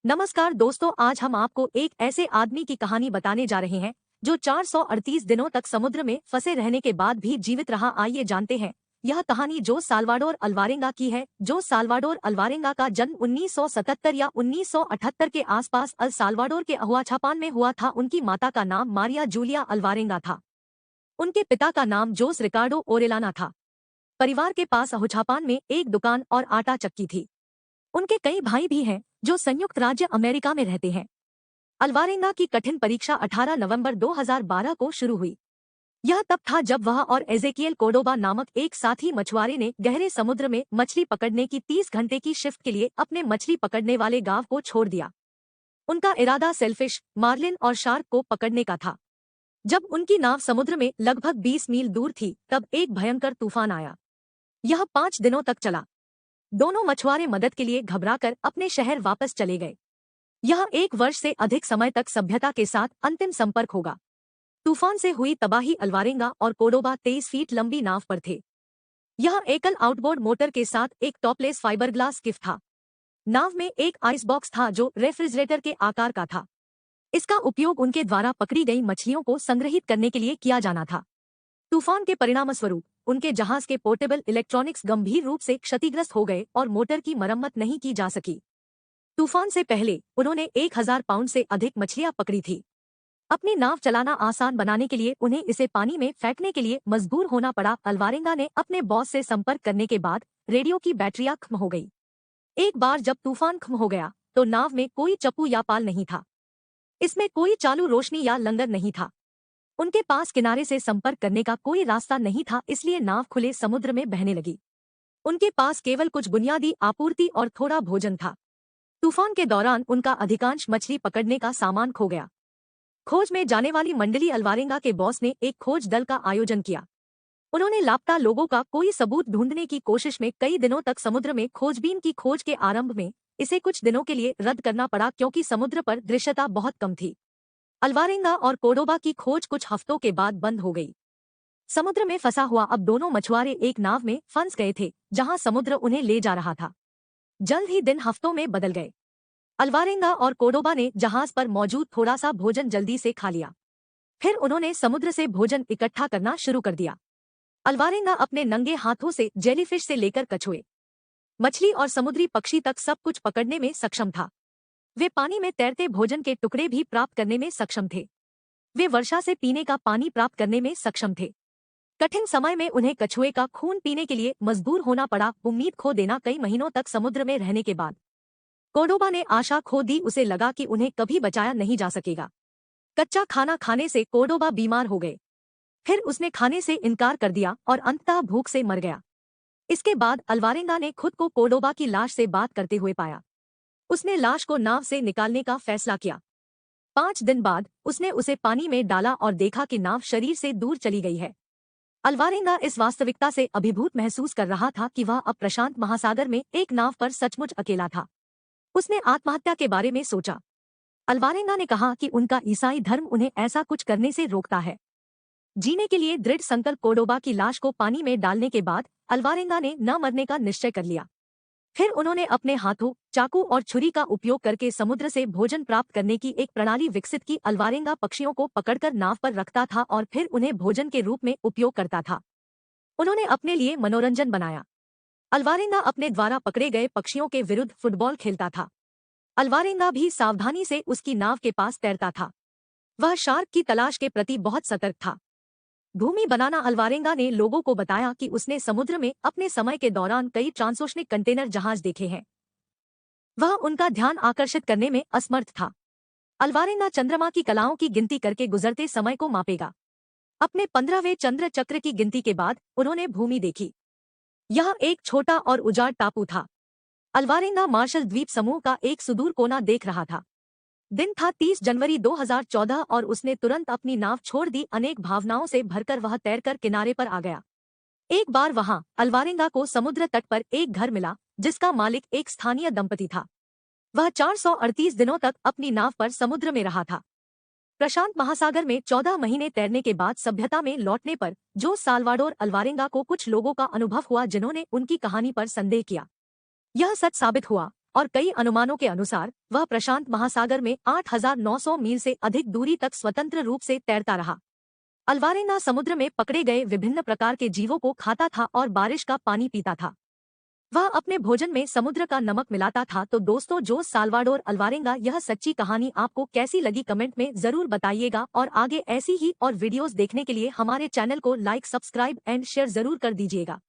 नमस्कार दोस्तों, आज हम आपको एक ऐसे आदमी की कहानी बताने जा रहे हैं जो 438 दिनों तक समुद्र में फंसे रहने के बाद भी जीवित रहा। आइए जानते हैं यह कहानी जो साल्वाडोर अल्वारेंगा की है। जो साल्वाडोर अल्वारेंगा का जन्म 1977 या 1978 के आसपास अल साल्वाडोर के अहुआछापान में हुआ था। उनकी माता का नाम मारिया जूलिया अल्वारेंगा था। उनके पिता का नाम जोस रिकार्डो ओरेलाना था। परिवार के पास अहुछापान में एक दुकान और आटा चक्की थी। उनके कई भाई भी हैं जो संयुक्त राज्य अमेरिका में रहते हैं। अल्वारेंगा की कठिन परीक्षा 18 नवंबर 2012 को शुरू हुई। यह तब था जब वह और एजेकियल कोर्डोबा नामक एक साथी मछुआरे ने गहरे समुद्र में मछली पकड़ने की 30 घंटे की शिफ्ट के लिए अपने मछली पकड़ने वाले गांव को छोड़ दिया। उनका इरादा सेलफिश, मार्लिन और शार्क को पकड़ने का था। जब उनकी नाव समुद्र में लगभग 20 मील दूर थी तब एक भयंकर तूफान आया। यह 5 दिनों तक चला। दोनों मछुआरे मदद के लिए घबराकर अपने शहर वापस चले गए। यह 1 वर्ष से अधिक समय तक सभ्यता के साथ अंतिम संपर्क होगा। तूफान से हुई तबाही। अल्वारेंगा और कोर्डोबा 23 फीट लंबी नाव पर थे। यह एकल आउटबोर्ड मोटर के साथ एक टॉपलेस फाइबरग्लास skiff था। नाव में एक आइस बॉक्स था जो रेफ्रिजरेटर के आकार का था। इसका उपयोग उनके द्वारा पकड़ी गई मछलियों को संग्रहित करने के लिए किया जाना था। तूफान के परिणामस्वरूप उनके जहाज के पोर्टेबल इलेक्ट्रॉनिक्स गंभीर रूप से क्षतिग्रस्त हो गए और मोटर की मरम्मत नहीं की जा सकी। तूफान से पहले उन्होंने 1000 पाउंड से अधिक मछलियां पकड़ी थी। अपनी नाव चलाना आसान बनाने के लिए उन्हें इसे पानी में फेंकने के लिए मजबूर होना पड़ा। अल्वारेंगा ने अपने बॉस से संपर्क करने के बाद रेडियो की बैटरियां खत्म हो गई। एक बार जब तूफान खत्म हो गया तो नाव में कोई चप्पू या पाल नहीं था। इसमें कोई चालू रोशनी या लंगर नहीं था। उनके पास किनारे से संपर्क करने का कोई रास्ता नहीं था, इसलिए नाव खुले समुद्र में बहने लगी। उनके पास केवल कुछ बुनियादी आपूर्ति और थोड़ा भोजन था। तूफान के दौरान उनका अधिकांश मछली पकड़ने का सामान खो गया। खोज में जाने वाली मंडली अल्वारेंगा के बॉस ने एक खोज दल का आयोजन किया। उन्होंने लापता लोगों का कोई सबूत ढूंढने की कोशिश में कई दिनों तक समुद्र में खोजबीन की। खोज के आरंभ में इसे कुछ दिनों के लिए रद्द करना पड़ा क्योंकि समुद्र पर दृश्यता बहुत कम थी। अल्वारेंगा और कोर्डोबा की खोज कुछ हफ्तों के बाद बंद हो गई। समुद्र में फंसा हुआ अब दोनों मछुआरे एक नाव में फंस गए थे जहां समुद्र उन्हें ले जा रहा था। जल्द ही दिन हफ्तों में बदल गए। अल्वारेंगा और कोर्डोबा ने जहाज पर मौजूद थोड़ा सा भोजन जल्दी से खा लिया। फिर उन्होंने समुद्र से भोजन इकट्ठा करना शुरू कर दिया। अल्वारेंगा अपने नंगे हाथों से जेलीफिश से लेकर कछुए, मछली और समुद्री पक्षी तक सब कुछ पकड़ने में सक्षम था। वे पानी में तैरते भोजन के टुकड़े भी प्राप्त करने में सक्षम थे। वे वर्षा से पीने का पानी प्राप्त करने में सक्षम थे। कठिन समय में उन्हें कछुए का खून पीने के लिए मजबूर होना पड़ा। उम्मीद खो देना। कई महीनों तक समुद्र में रहने के बाद कोर्डोबा ने आशा खो दी। उसे लगा कि उन्हें कभी बचाया नहीं जा सकेगा। कच्चा खाना खाने से कोर्डोबा बीमार हो गए। फिर उसने खाने से इनकार कर दिया और अंततः भूख से मर गया। इसके बाद अल्वारेंगा ने खुद को कोर्डोबा की लाश से बात करते हुए पाया। उसने लाश को नाव से निकालने का फैसला किया। 5 दिन बाद उसने उसे पानी में डाला और देखा कि नाव शरीर से दूर चली गई है। अल्वारेंगा इस वास्तविकता से अभिभूत महसूस कर रहा था कि वह अब प्रशांत महासागर में एक नाव पर सचमुच अकेला था। उसने आत्महत्या के बारे में सोचा। अल्वारेंगा ने कहा कि उनका ईसाई धर्म उन्हें ऐसा कुछ करने से रोकता है। जीने के लिए दृढ़ संकल्प कोर्डोबा की लाश को पानी में डालने के बाद अल्वारेंगा ने न मरने का निश्चय कर लिया। फिर उन्होंने अपने हाथों, चाकू और छुरी का उपयोग करके समुद्र से भोजन प्राप्त करने की एक प्रणाली विकसित की। अल्वारेंगा पक्षियों को पकड़कर नाव पर रखता था और फिर उन्हें भोजन के रूप में उपयोग करता था। उन्होंने अपने लिए मनोरंजन बनाया। अल्वारेंगा अपने द्वारा पकड़े गए पक्षियों के विरुद्ध फुटबॉल खेलता था। अल्वारेंगा भी सावधानी से उसकी नाव के पास तैरता था। वह शार्क की तलाश के प्रति बहुत सतर्क था। भूमि बनाना। अल्वारेंगा ने लोगों को बताया कि उसने समुद्र में अपने समय के दौरान कई ट्रांसोशनिक कंटेनर जहाज देखे हैं। वह उनका ध्यान आकर्षित करने में असमर्थ था। अल्वारेंगा चंद्रमा की कलाओं की गिनती करके गुजरते समय को मापेगा। अपने 15वें चंद्र चक्र की गिनती के बाद उन्होंने भूमि देखी। यह एक छोटा और उजाड़ टापू था। अल्वारेंगा मार्शल द्वीप समूह का एक सुदूर कोना देख रहा था। दिन था 30 जनवरी 2014 और उसने तुरंत अपनी नाव छोड़ दी। अनेक भावनाओं से भरकर वह तैरकर किनारे पर आ गया। एक बार वहां अल्वारेंगा को समुद्र तट पर एक घर मिला जिसका मालिक एक स्थानीय दंपति था। वह 438 दिनों तक अपनी नाव पर समुद्र में रहा था। प्रशांत महासागर में 14 महीने तैरने के बाद सभ्यता में लौटने पर जो साल्वाडोर अल्वारेंगा को कुछ लोगों का अनुभव हुआ जिन्होंने उनकी कहानी पर संदेह किया। यह सच साबित हुआ। और कई अनुमानों के अनुसार वह प्रशांत महासागर में 8,900 मील से अधिक दूरी तक स्वतंत्र रूप से तैरता रहा। अल्वारेंगा समुद्र में पकड़े गए विभिन्न प्रकार के जीवों को खाता था और बारिश का पानी पीता था। वह अपने भोजन में समुद्र का नमक मिलाता था। तो दोस्तों, जो साल्वाडोर अल्वारेंगा, यह सच्ची कहानी आपको कैसी लगी कमेंट में जरूर बताइएगा। और आगे ऐसी ही और वीडियोस देखने के लिए हमारे चैनल को लाइक, सब्सक्राइब एंड शेयर जरूर कर दीजिएगा।